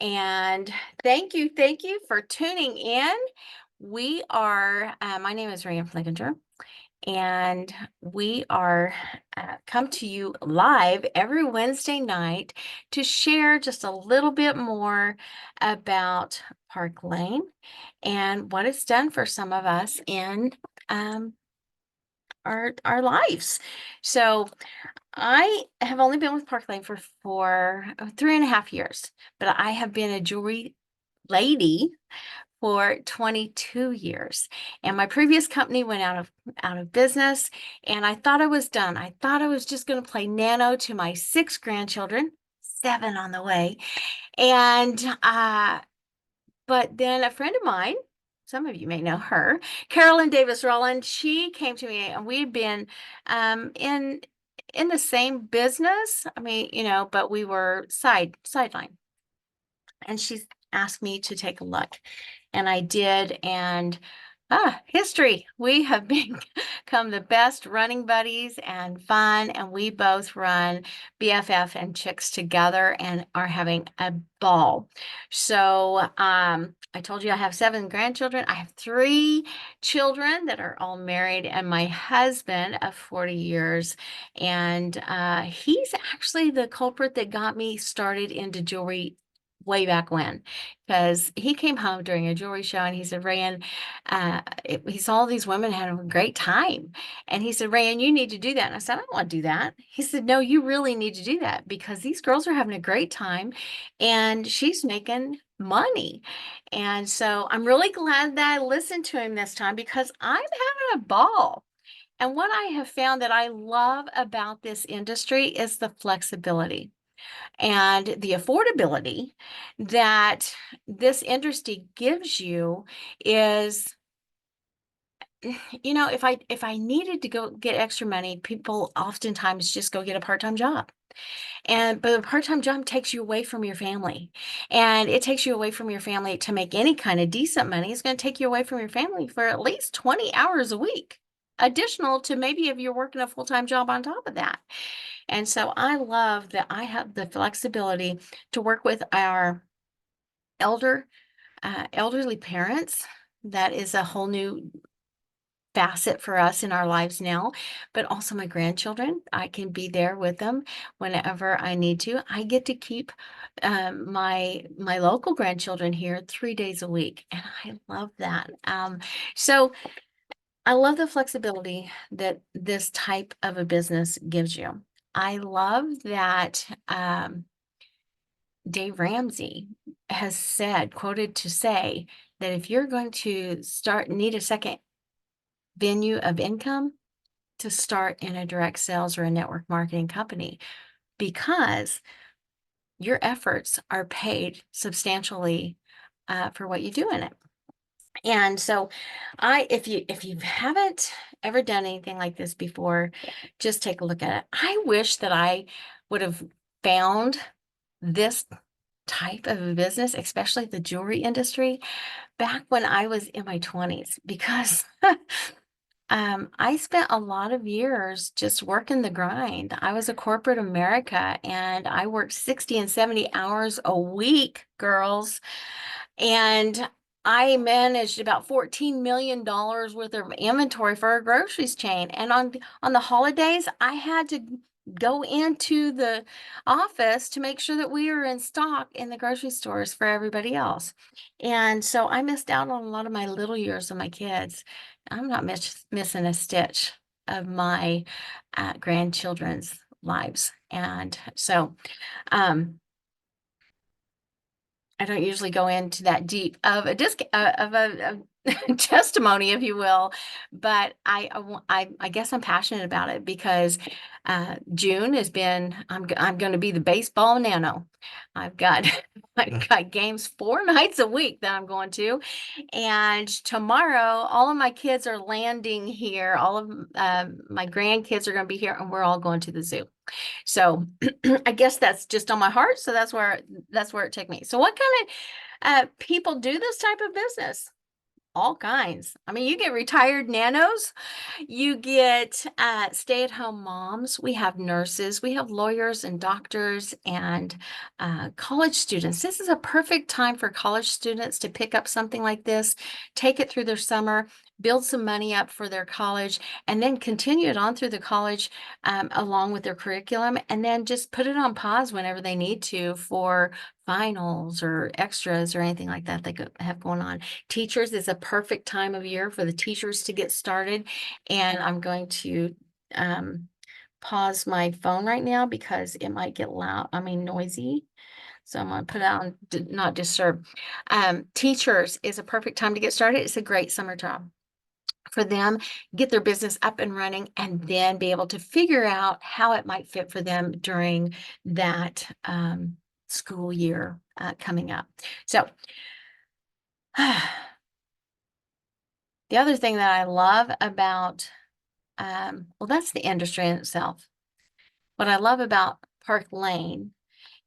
And thank you for tuning in. We are, my name is Ryan Flickinger, and we are come to you live every Wednesday night to share just a little bit more about Park Lane and what it's done for some of us in um, our lives. So I have only been with Park Lane for 3.5 years, but I have been a jewelry lady for 22 years. And my previous company went out of business, and I thought I was done. I thought I was just going to play nano to my 6 grandchildren, 7 on the way. And but then a friend of mine, some of you may know her, Carolyn Davis Rowland, she came to me, and we'd been in the same business. I mean, but we were sideline. And she asked me to take a look, and I did. And history. We have become the best running buddies and fun, and we both run BFF and Chicks together and are having a ball. So I told you I have 7 grandchildren. I have 3 children that are all married, and my husband of 40 years. And he's actually the culprit that got me started into jewelry way back when, because he came home during a jewelry show and he said, Rayan, he saw all these women having a great time. And he said, Rayan, you need to do that. And I said, I don't want to do that. He said, no, you really need to do that because these girls are having a great time and she's making money. And so I'm really glad that I listened to him this time because I'm having a ball. And what I have found that I love about this industry is the flexibility and the affordability that this industry gives you. Is if I needed to go get extra money, people oftentimes just go get a part-time job. But a part-time job takes you away from your family, and it takes you away from your family to make any kind of decent money. It's going to take you away from your family for at least 20 hours a week, additional to maybe if you're working a full-time job on top of that. And so I love that I have the flexibility to work with our elderly parents. That is a whole new facet for us in our lives now, but also my grandchildren. I can be there with them whenever I need to. I get to keep my local grandchildren here 3 days a week, and I love that. So I love the flexibility that this type of a business gives you. I love that Dave Ramsey has quoted to say that if you're going to need a second venue of income, to start in a direct sales or a network marketing company, because your efforts are paid substantially for what you do in it. And so if you haven't ever done anything like this before, just take a look at it. I wish that I would have found this type of a business, especially the jewelry industry, back when I was in my 20s, because I spent a lot of years just working the grind. I was a corporate America, and I worked 60 and 70 hours a week, girls. And I managed about $14 million worth of inventory for a groceries chain. And on the holidays, I had to go into the office to make sure that we were in stock in the grocery stores for everybody else. And so I missed out on a lot of my little years of my kids. I'm not missing a stitch of my grandchildren's lives. And so, I don't usually go into that deep of a testimony, if you will, but I guess I'm passionate about it because June has been. I'm going to be the baseball nano. I've got I've got games 4 nights a week that I'm going to, and tomorrow all of my kids are landing here. All of my grandkids are going to be here, and we're all going to the zoo. So I guess that's just on my heart. So that's where it took me. So what kind of people do this type of business? all kinds. I mean, you get retired nanos, you get stay-at-home moms, we have nurses, we have lawyers and doctors and college students. This is a perfect time for college students to pick up something like this, take it through their summer, build some money up for their college, and then continue it on through the college along with their curriculum, and then just put it on pause whenever they need to for finals or extras or anything like that they could have going on. Teachers is a perfect time of year for the teachers to get started. And I'm going to pause my phone right now because it might get loud, noisy. So I'm going to put it on not disturb. Teachers is a perfect time to get started. It's a great summer job for them, get their business up and running, and then be able to figure out how it might fit for them during that school year coming up. So the other thing that I love about, well, that's the industry in itself. What I love about Park Lane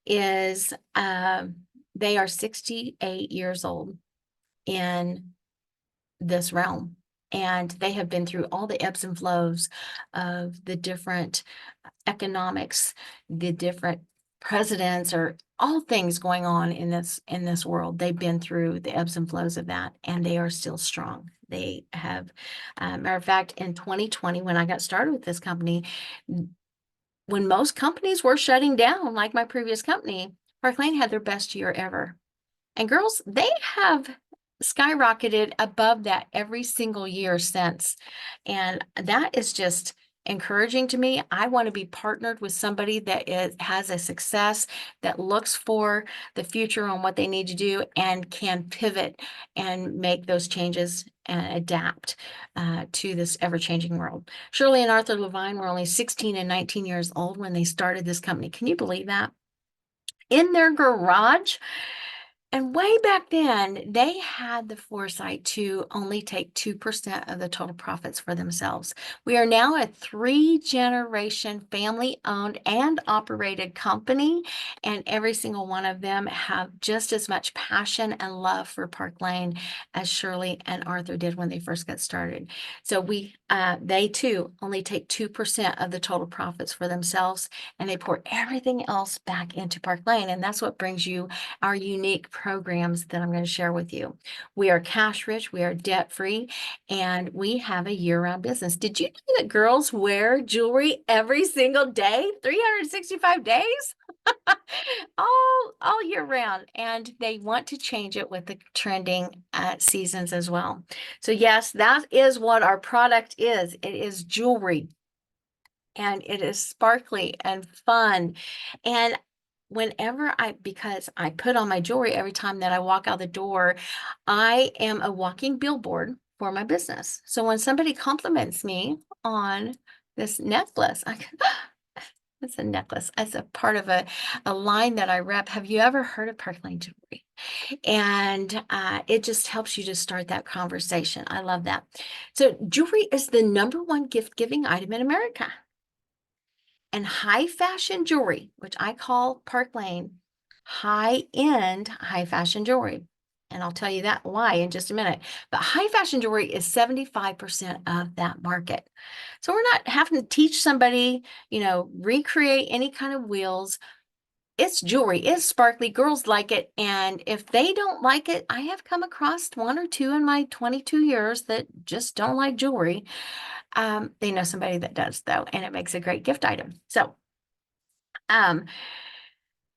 is they are 68 years old in this realm. And they have been through all the ebbs and flows of the different economics, the different presidents, or all things going on in this world. They've been through the ebbs and flows of that, and they are still strong. They have, matter of fact, in 2020, when I got started with this company, when most companies were shutting down, like my previous company, Park Lane had their best year ever. And girls, they have skyrocketed above that every single year since. And that is just encouraging to me. I want to be partnered with somebody that has a success, that looks for the future on what they need to do and can pivot and make those changes and adapt to this ever-changing world. Shirley and Arthur Levine were only 16 and 19 years old when they started this company. Can you believe that? In their garage. And way back then, they had the foresight to only take 2% of the total profits for themselves. We are now a 3-generation family-owned and operated company, and every single one of them have just as much passion and love for Park Lane as Shirley and Arthur did when they first got started. So they too only take 2% of the total profits for themselves, and they pour everything else back into Park Lane, and that's what brings you our unique programs that I'm going to share with you. We are cash rich, we are debt free, and we have a year-round business. Did you know that girls wear jewelry every single day, 365 days? all year round, and they want to change it with the trending seasons as well. So yes, that is what our product is. It is jewelry, and it is sparkly and fun. And because I put on my jewelry every time that I walk out the door, I am a walking billboard for my business. So when somebody compliments me on this necklace, it's a necklace. It's a part of a line that I rep. Have you ever heard of Park Lane Jewelry? And it just helps you to start that conversation. I love that. So jewelry is the #1 gift-giving item in America. And high fashion jewelry, which I call Park Lane, high-end high fashion jewelry. And I'll tell you that why in just a minute. But high fashion jewelry is 75% of that market. So we're not having to teach somebody, recreate any kind of wheels. It's jewelry, it's sparkly, girls like it. And if they don't like it, I have come across 1 or 2 in my 22 years that just don't like jewelry. They know somebody that does, though, and it makes a great gift item. So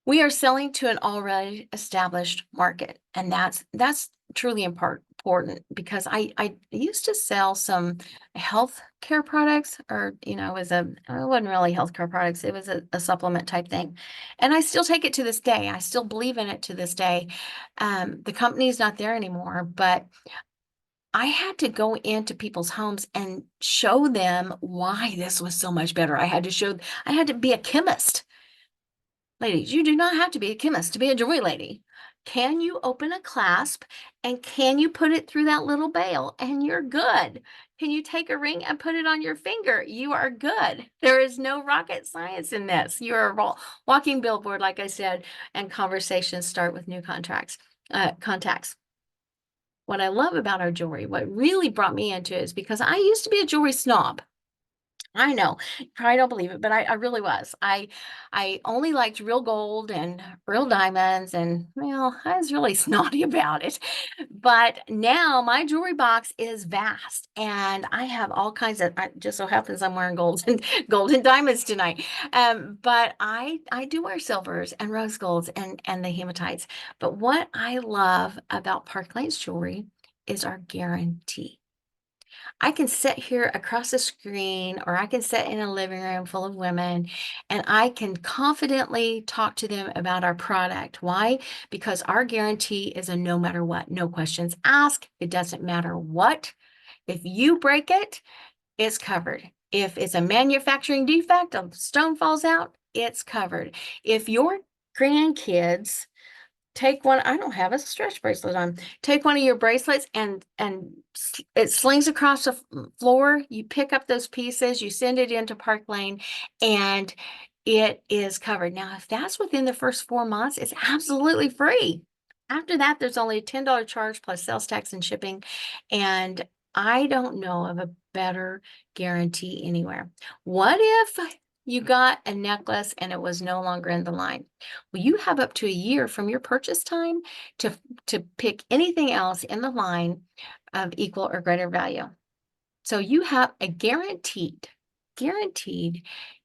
we are selling to an already established market, and that's truly important because I used to sell some health care products, or it wasn't really health care products, it was a supplement type thing, and I still take it to this day. I still believe in it to this day. The company's not there anymore, but I had to go into people's homes and show them why this was so much better. I had to be a chemist. Ladies, you do not have to be a chemist to be a jewelry lady. Can you open a clasp and can you put it through that little bail and you're good? Can you take a ring and put it on your finger? You are good. There is no rocket science in this. You're a walking billboard, like I said, and conversations start with new contacts. what I love about our jewelry, what really brought me into it is because I used to be a jewelry snob. I know, you probably don't believe it, but I really was. I only liked real gold and real diamonds, and well, I was really snotty about it. But now my jewelry box is vast, and I have all kinds of. It just so happens I'm wearing gold and gold and diamonds tonight. But I do wear silvers and rose golds and the hematites. But what I love about Park Lane's jewelry is our guarantee. I can sit here across the screen, or I can sit in a living room full of women, and I can confidently talk to them about our product. Why? Because our guarantee is a no matter what, no questions asked. It doesn't matter what. If you break it, it's covered. If it's a manufacturing defect, a stone falls out, it's covered. If your grandkids take one, I don't have a stretch bracelet on. Take one of your bracelets and it slings across the floor. You pick up those pieces, you send it into Park Lane, and it is covered. Now, if that's within the first 4 months, it's absolutely free. After that, there's only a $10 charge plus sales tax and shipping. And I don't know of a better guarantee anywhere. What if you got a necklace and it was no longer in the line? Well, you have up to a year from your purchase time to pick anything else in the line of equal or greater value. So you have a guaranteed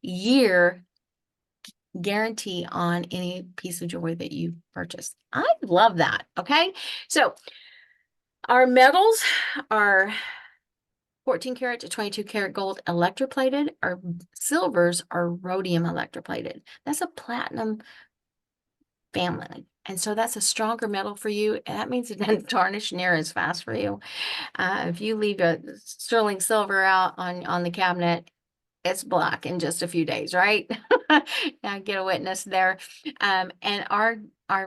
year guarantee on any piece of jewelry that you purchase. I love that. Okay. So our metals are 14 karat to 22 karat gold electroplated. Our silvers are rhodium electroplated. That's a platinum family. And so that's a stronger metal for you. And that means it doesn't tarnish near as fast for you. If you leave a sterling silver out on the cabinet, it's black in just a few days, right? Now get a witness there. And our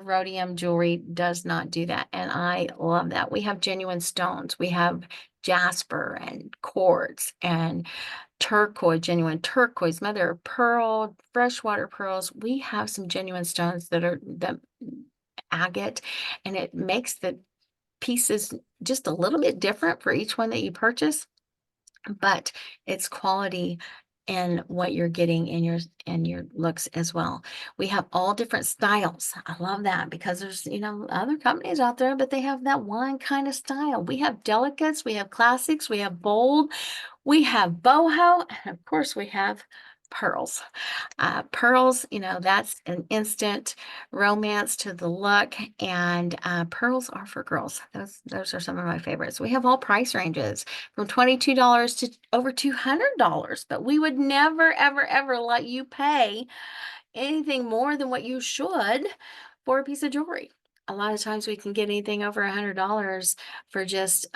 rhodium jewelry does not do that. And I love that. We have genuine stones. We have jasper and quartz and turquoise, genuine turquoise, mother of pearl, freshwater pearls. We have some genuine stones that are the agate, and it makes the pieces just a little bit different for each one that you purchase, but it's quality and what you're getting in your looks as well. We have all different styles. I love that because there's, other companies out there, but they have that one kind of style. We have delicates, we have classics, we have bold, we have boho, and of course we have pearls. Pearls, that's an instant romance to the look, and pearls are for girls. Those are some of my favorites. We have all price ranges from $22 to over $200, but we would never, ever, ever let you pay anything more than what you should for a piece of jewelry. A lot of times we can get anything over $100 for just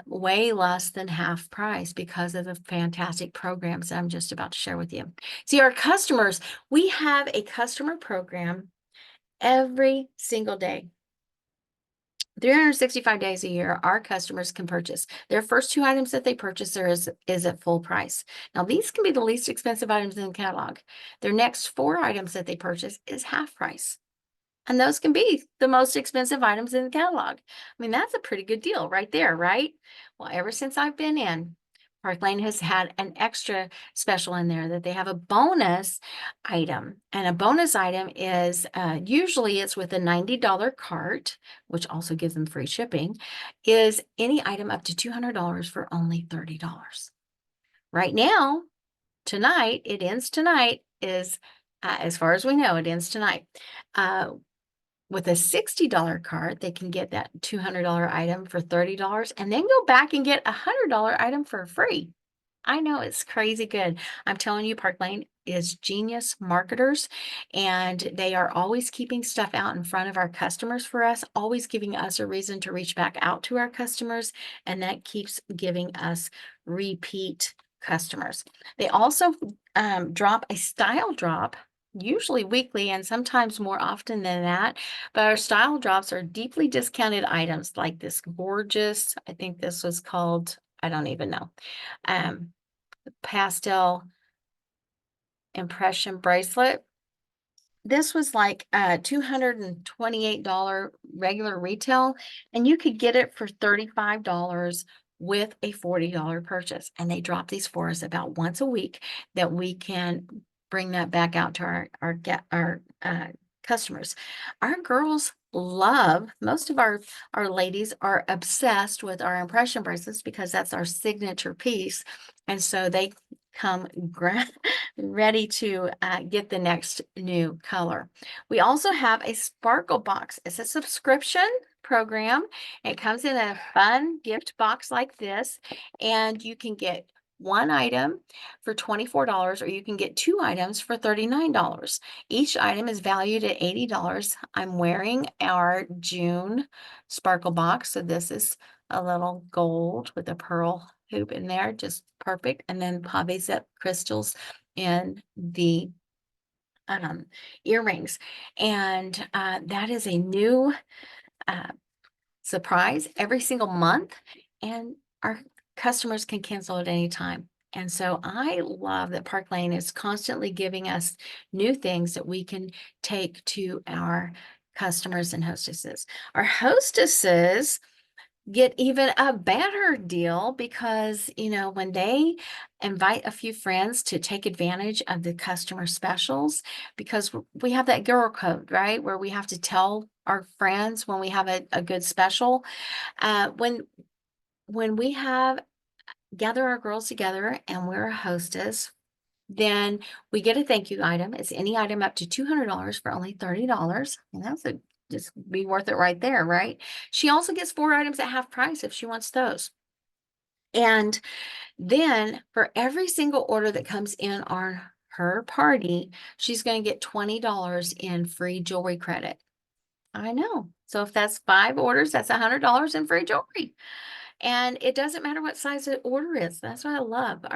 way less than half price because of the fantastic programs that I'm just about to share with you. See, our customers, we have a customer program every single day. 365 days a year, our customers can purchase. Their first 2 items that they purchase is at full price. Now, these can be the least expensive items in the catalog. Their next 4 items that they purchase is half price. And those can be the most expensive items in the catalog. I mean, that's a pretty good deal right there, right? Well, ever since I've been in, Park Lane has had an extra special in there that they have a bonus item. And a bonus item is usually it's with a $90 cart, which also gives them free shipping, is any item up to $200 for only $30. Right now, tonight, it ends tonight, is as far as we know, it ends tonight. With a $60 cart, they can get that $200 item for $30 and then go back and get a $100 item for free. I know, it's crazy good. I'm telling you, Park Lane is genius marketers, and they are always keeping stuff out in front of our customers for us, always giving us a reason to reach back out to our customers, and that keeps giving us repeat customers. They also drop a style drop, usually weekly and sometimes more often than that. But our style drops are deeply discounted items like this gorgeous, I think this was called, I don't even know, pastel impression bracelet. this was like $228 regular retail, and you could get it for $35 with a $40 purchase. And they drop these for us about once a week that we can bring that back out to our customers. Our girls love, most of our ladies are obsessed with our impression bracelets because that's our signature piece. And so they come ready to get the next new color. We also have a sparkle box. It's a subscription program. It comes in a fun gift box like this, and you can get one item for $24, or you can get two items for $39. Each item is valued at $80. I'm wearing our June sparkle box, so this is a little gold with a pearl hoop in there, just perfect. And then pave zip crystals in the earrings. And that is a new uh, surprise every single month. And our customers can cancel at any time. And so I love that Park Lane is constantly giving us new things that we can take to our customers and hostesses. Our hostesses get even a better deal because, when they invite a few friends to take advantage of the customer specials, because we have that girl code, right? Where we have to tell our friends when we have a good special. When we have gather our girls together and we're a hostess, then we get a thank you item. It's any item up to $200 for only $30. And that's just be worth it right there, right? She also gets 4 items at half price if she wants those. And then for every single order that comes in on her party, she's going to get $20 in free jewelry credit. I know. So if that's 5 orders, that's $100 in free jewelry. And it doesn't matter what size the order is. That's what I love.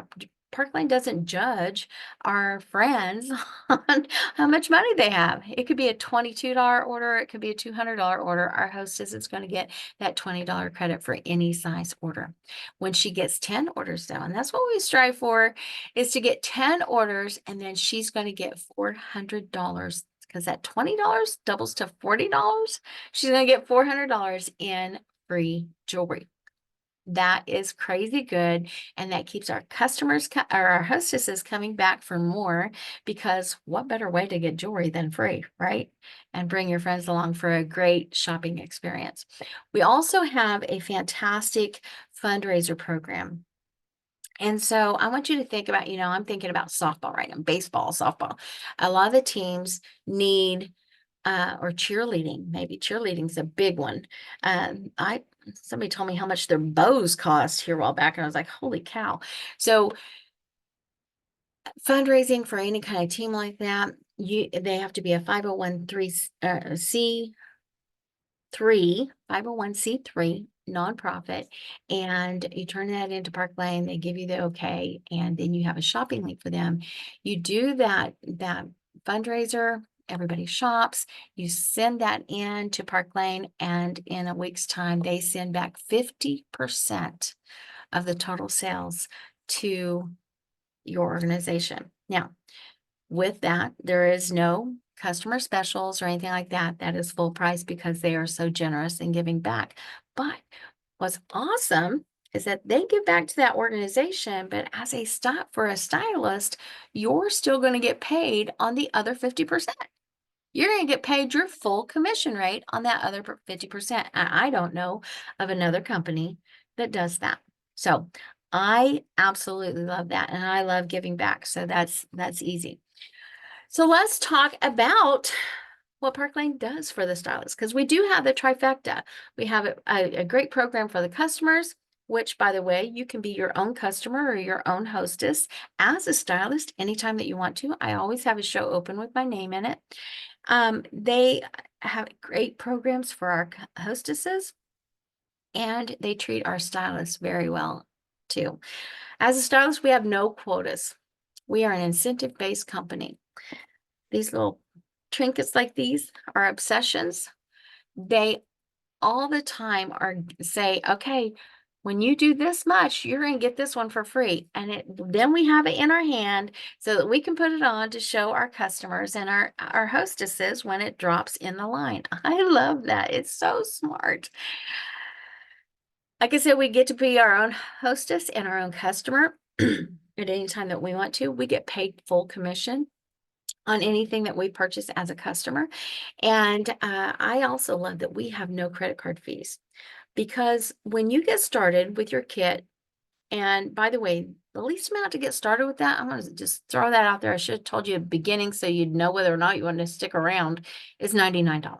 Parkland doesn't judge our friends on how much money they have. It could be a $22 order. It could be a $200 order. Our hostess is going to get that $20 credit for any size order. When she gets 10 orders though, and that's what we strive for, is to get 10 orders, and then she's going to get $400 because that $20 doubles to $40. She's going to get $400 in free jewelry. That is crazy good. And that keeps our customers or our hostesses coming back for more, because what better way to get jewelry than free, right? And bring your friends along for a great shopping experience. We also have a fantastic fundraiser program. And so I want you to think about, I'm thinking about softball right now, baseball, softball. A lot of the teams need or cheerleading. Maybe cheerleading's a big one. Somebody told me how much their bows cost here a while back, and I was like, holy cow. So fundraising for any kind of team like that, they have to be a 501c3 nonprofit, and you turn that into Park Lane. They give you the okay, and then you have a shopping link for them. You do that fundraiser. Everybody shops. You send that in to Park Lane, and in a week's time, they send back 50% of the total sales to your organization. Now, with that, there is no customer specials or anything like that. That is full price because they are so generous in giving back. But what's awesome is that they give back to that organization, but as a for a stylist, you're still going to get paid on the other 50%. You're going to get paid your full commission rate on that other 50%. I don't know of another company that does that. So I absolutely love that. And I love giving back. So that's easy. So let's talk about what Park Lane does for the stylists, because we do have the trifecta. We have a great program for the customers, which, by the way, you can be your own customer or your own hostess as a stylist anytime that you want to. I always have a show open with my name in it. They have great programs for our hostesses, and they treat our stylists very well too. As a stylist, we have no quotas. We are an incentive-based company. These little trinkets like these are obsessions. They all the time say, okay, when you do this much, you're going to get this one for free. And then we have it in our hand so that we can put it on to show our customers and our hostesses when it drops in the line. I love that. It's so smart. Like I said, we get to be our own hostess and our own customer at any time that we want to. We get paid full commission on anything that we purchase as a customer. And I also love that we have no credit card fees, because when you get started with your kit, and by the way, the least amount to get started with that, I'm going to just throw that out there. I should have told you at the beginning so you'd know whether or not you want to stick around, is $99.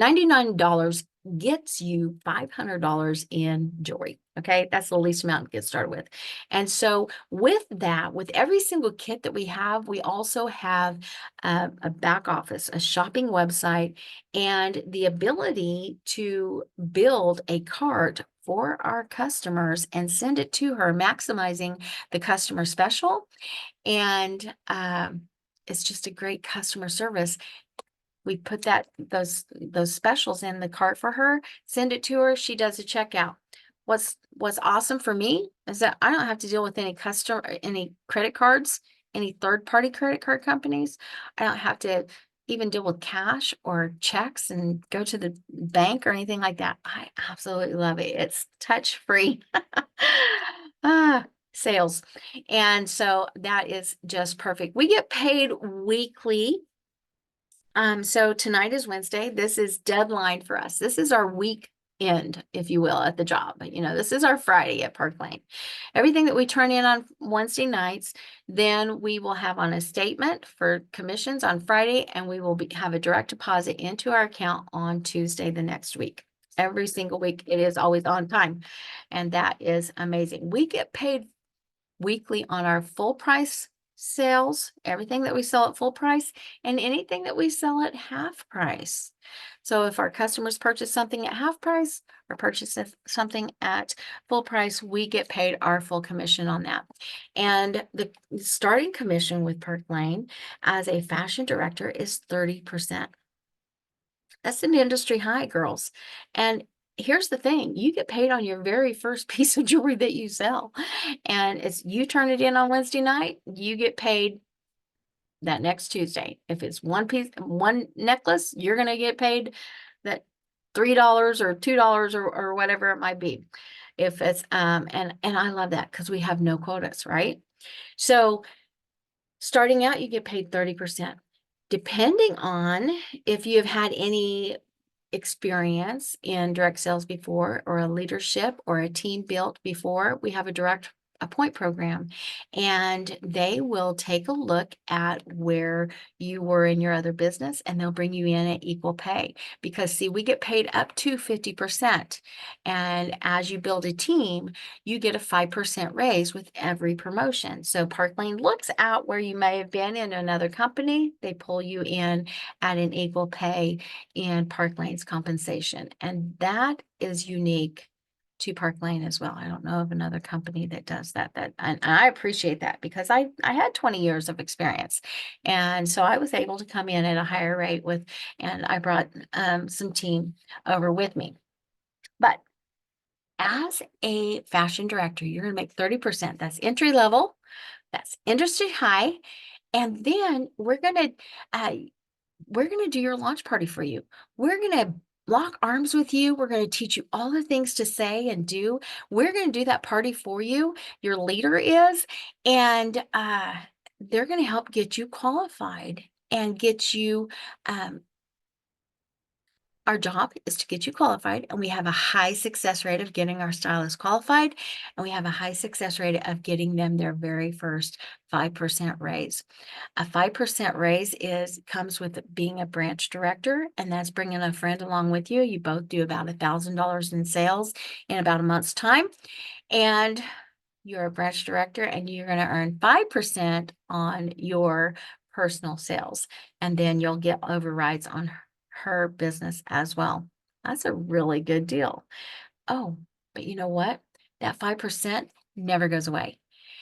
$99 gets you $500 in jewelry. Okay, that's the least amount to get started with. And so with that, with every single kit that we have, we also have a back office, a shopping website, and the ability to build a cart for our customers and send it to her, maximizing the customer special. And it's just a great customer service. We put those specials in the cart for her, send it to her, she does a checkout. What's awesome for me is that I don't have to deal with any credit cards, any third-party credit card companies. I don't have to even deal with cash or checks and go to the bank or anything like that. I absolutely love it. It's touch-free. Sales. And so that is just perfect. We get paid weekly. So tonight is Wednesday. This is deadline for us. This is our weekend, if you will, at the job. This is our Friday at Park Lane. Everything that we turn in on Wednesday nights, then we will have on a statement for commissions on Friday, and we will have a direct deposit into our account on Tuesday the next week. Every single week, it is always on time, and that is amazing. We get paid weekly on our full price sales, everything that we sell at full price, and anything that we sell at half price. So if our customers purchase something at half price or purchase something at full price, we get paid our full commission on that. And the starting commission with Park Lane as a fashion director is 30%. That's an industry high, girls. And here's the thing, you get paid on your very first piece of jewelry that you sell. And it's you turn it in on Wednesday night, you get paid that next Tuesday. If it's one necklace, you're going to get paid that $3 or $2 or whatever it might be. If it's and I love that because we have no quotas, right? So starting out, you get paid 30%. Depending on if you've had any experience in direct sales before, or a leadership or a team built before, we have a direct point program, and they will take a look at where you were in your other business, and they'll bring you in at equal pay, because see, we get paid up to 50%, and as you build a team, you get a 5% raise with every promotion. So Park Lane looks out where you may have been in another company, they pull you in at an equal pay in Park Lane's compensation, and that is unique to Park Lane as well. I don't know of another company that does that. And I appreciate that, because I had 20 years of experience, and so I was able to come in at a higher rate and I brought some team over with me. But as a fashion director, you're going to make 30%. That's entry level. That's industry high. And then we're going to do your launch party for you. We're going to lock arms with you. We're going to teach you all the things to say and do. We're going to do that party for you. Your leader is, and they're going to help get you qualified and get you, our job is to get you qualified, and we have a high success rate of getting our stylists qualified, and we have a high success rate of getting them their very first 5% raise. A 5% raise comes with being a branch director, and that's bringing a friend along with you. You both do about $1,000 in sales in about a month's time, and you're a branch director, and you're going to earn 5% on your personal sales, and then you'll get overrides on her business as well. That's a really good deal. Oh, but you know what? That 5% never goes away.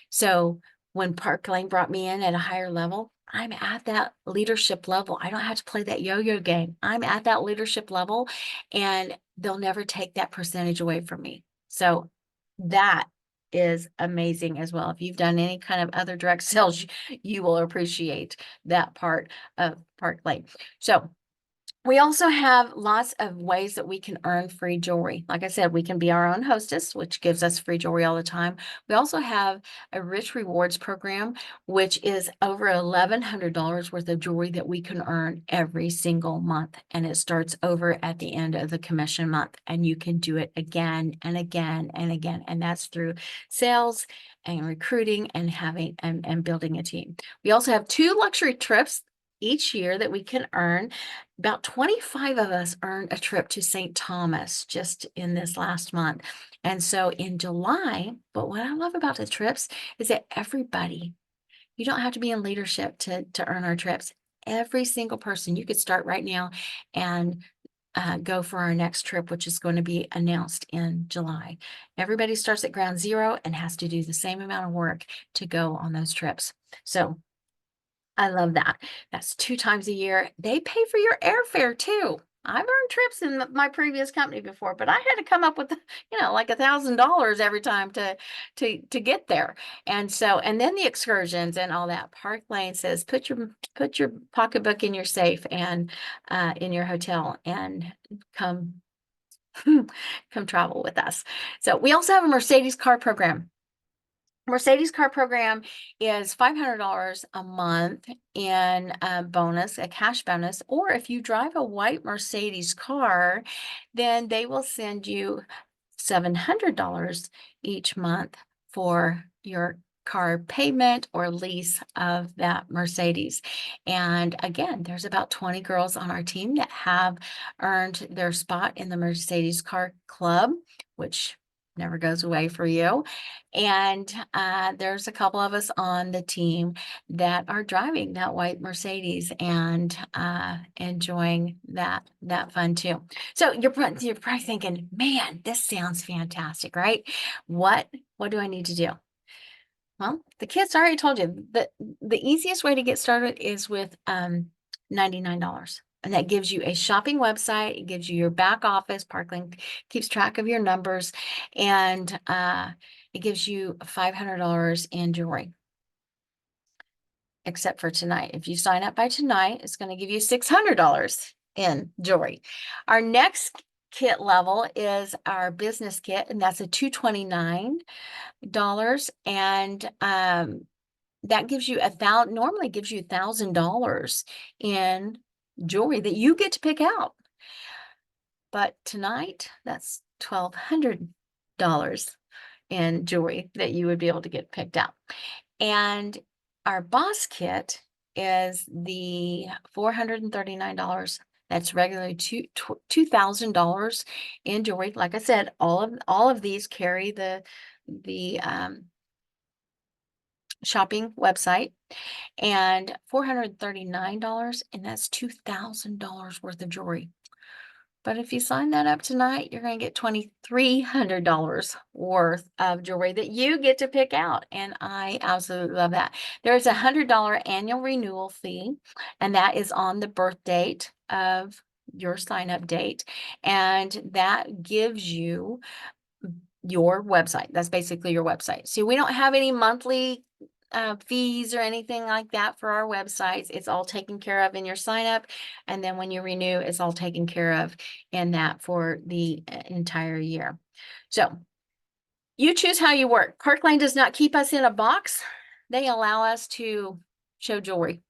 So when Park Lane brought me in at a higher level, I'm at that leadership level. I don't have to play that yo-yo game. I'm at that leadership level, and they'll never take that percentage away from me. So that is amazing as well. If you've done any kind of other direct sales, you will appreciate that part of Park Lane. So we also have lots of ways that we can earn free jewelry. Like I said, we can be our own hostess, which gives us free jewelry all the time. We also have a rich rewards program, which is over $1,100 worth of jewelry that we can earn every single month. And it starts over at the end of the commission month. And you can do it again and again and again. And that's through sales and recruiting and having and building a team. We also have 2 luxury trips each year that we can earn. About 25 of us earned a trip to St. Thomas just in this last month. And so in July, but what I love about the trips is that everybody, you don't have to be in leadership to earn our trips. Every single person, you could start right now and go for our next trip, which is going to be announced in July. Everybody starts at ground zero and has to do the same amount of work to go on those trips. So I love that. That's 2 times a year. They pay for your airfare too. I've earned trips in my previous company before, but I had to come up with, like $1,000 every time to get there. And so, and then the excursions and all that. Park Lane says, put your pocketbook in your safe and in your hotel and come come travel with us. So we also have a Mercedes car program. Mercedes car program is $500 a month in a bonus, a cash bonus, or if you drive a white Mercedes car, then they will send you $700 each month for your car payment or lease of that Mercedes. And again, there's about 20 girls on our team that have earned their spot in the Mercedes car club, which never goes away for you. And there's a couple of us on the team that are driving that white Mercedes and enjoying that fun too. So you're probably thinking, man, this sounds fantastic, right? What do I need to do? Well, the kits, I already told you, the easiest way to get started is with $99. And that gives you a shopping website. It gives you your back office. Parklink keeps track of your numbers. And it gives you $500 in jewelry. Except for tonight. If you sign up by tonight, it's going to give you $600 in jewelry. Our next kit level is our business kit, and that's a $229. And that gives you normally gives you $1,000 in jewelry that you get to pick out. But tonight, that's $1,200 in jewelry that you would be able to get picked out. And our boss kit is the $439. That's regularly $2,000 in jewelry. Like I said, all of these carry the shopping website, and $439, and that's $2,000 worth of jewelry. But if you sign that up tonight, you're going to get $2,300 worth of jewelry that you get to pick out. And I absolutely love that. There's a $100 annual renewal fee, and that is on the birth date of your sign up date. And that gives you your website. That's basically your website. So we don't have any monthly fees or anything like that for our websites. It's all taken care of in your sign up. And then when you renew, it's all taken care of in that for the entire year. So you choose how you work. Park Lane does not keep us in a box. They allow us to show jewelry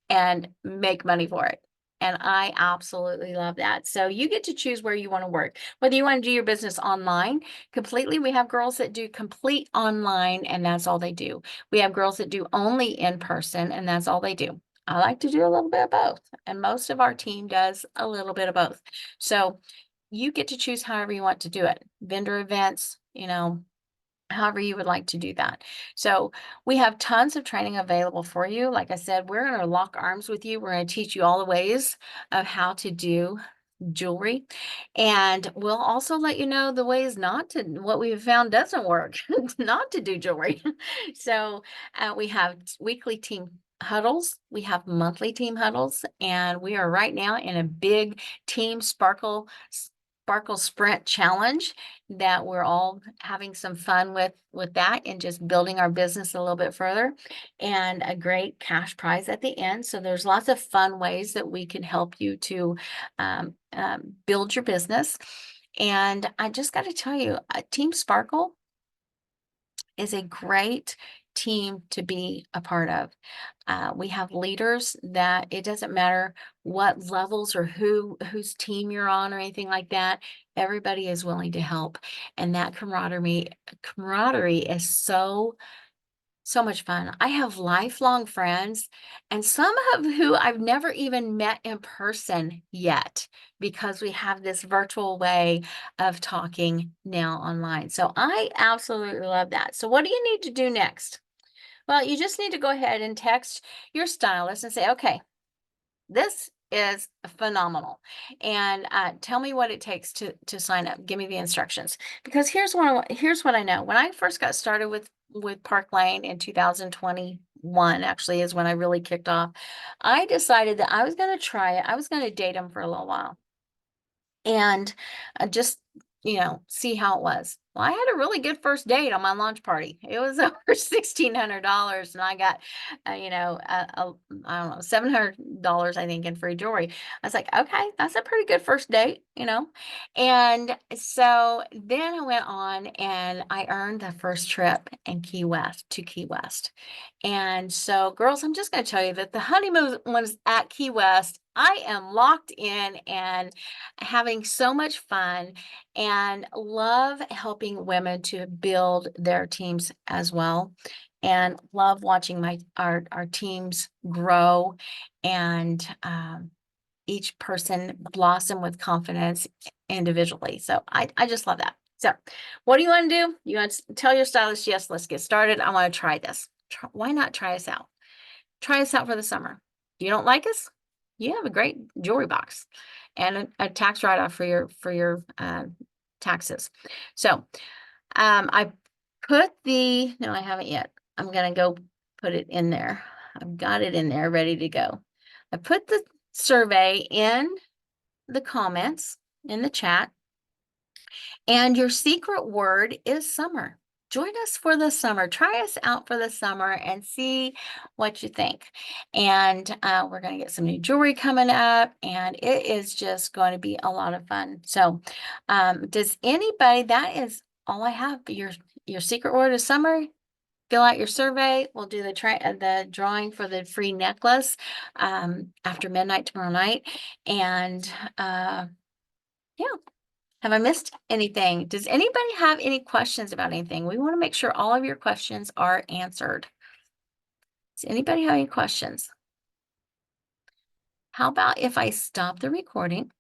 and make money for it. And I absolutely love that. So you get to choose where you want to work, whether you want to do your business online completely. We have girls that do complete online, and that's all they do. We have girls that do only in person, and that's all they do. I like to do a little bit of both, and most of our team does a little bit of both. So you get to choose however you want to do it. Vendor events, however you would like to do that. So we have tons of training available for you. Like I said, we're going to lock arms with you. We're going to teach you all the ways of how to do jewelry. And we'll also let you know the ways what we've found doesn't work, not to do jewelry. So we have weekly team huddles. We have monthly team huddles, and we are right now in a big team sparkle Sparkle Sprint Challenge that we're all having some fun with that and just building our business a little bit further, and a great cash prize at the end. So there's lots of fun ways that we can help you to build your business. And I just got to tell you, Team Sparkle is a great team to be a part of. We have leaders that it doesn't matter what levels or whose team you're on or anything like that. Everybody is willing to help, and that camaraderie is so much fun. I have lifelong friends, and some of who I've never even met in person yet, because we have this virtual way of talking now online. So I absolutely love that. So what do you need to do next? Well, you just need to go ahead and text your stylist and say, okay, this is phenomenal. And tell me what it takes to sign up. Give me the instructions. Because here's what I know. When I first got started with Park Lane in 2021, actually is when I really kicked off. I decided that I was going to try it. I was going to date him for a little while and just see how it was. Well, I had a really good first date on my launch party. It was over $1,600, and I got I don't know, $700 I think in free jewelry. I was like, okay, that's a pretty good first date. And so then I went on and I earned the first trip in Key West to Key West. And so, girls, I'm just going to tell you that the honeymoon was at Key West. I am locked in and having so much fun, and love helping women to build their teams as well, and love watching our teams grow, and each person blossom with confidence individually. So I just love that. So what do you want to do? You want to tell your stylist, yes, let's get started. I want to try this. Why not try us out? Try us out for the summer. If you don't like us, you have a great jewelry box and a tax write-off for your taxes. So I put no, I haven't yet. I'm gonna go put it in there. I've got it in there ready to go. I put the survey in the comments in the chat, and your secret word is summer. Join us for the summer. Try us out for the summer and see what you think. And we're going to get some new jewelry coming up, and it is just going to be a lot of fun. So does anybody, that is all I have. Your secret word is summer. Fill out your survey. We'll do the drawing for the free necklace after midnight tomorrow night. And yeah. Have I missed anything? Does anybody have any questions about anything? We want to make sure all of your questions are answered. Does anybody have any questions? How about if I stop the recording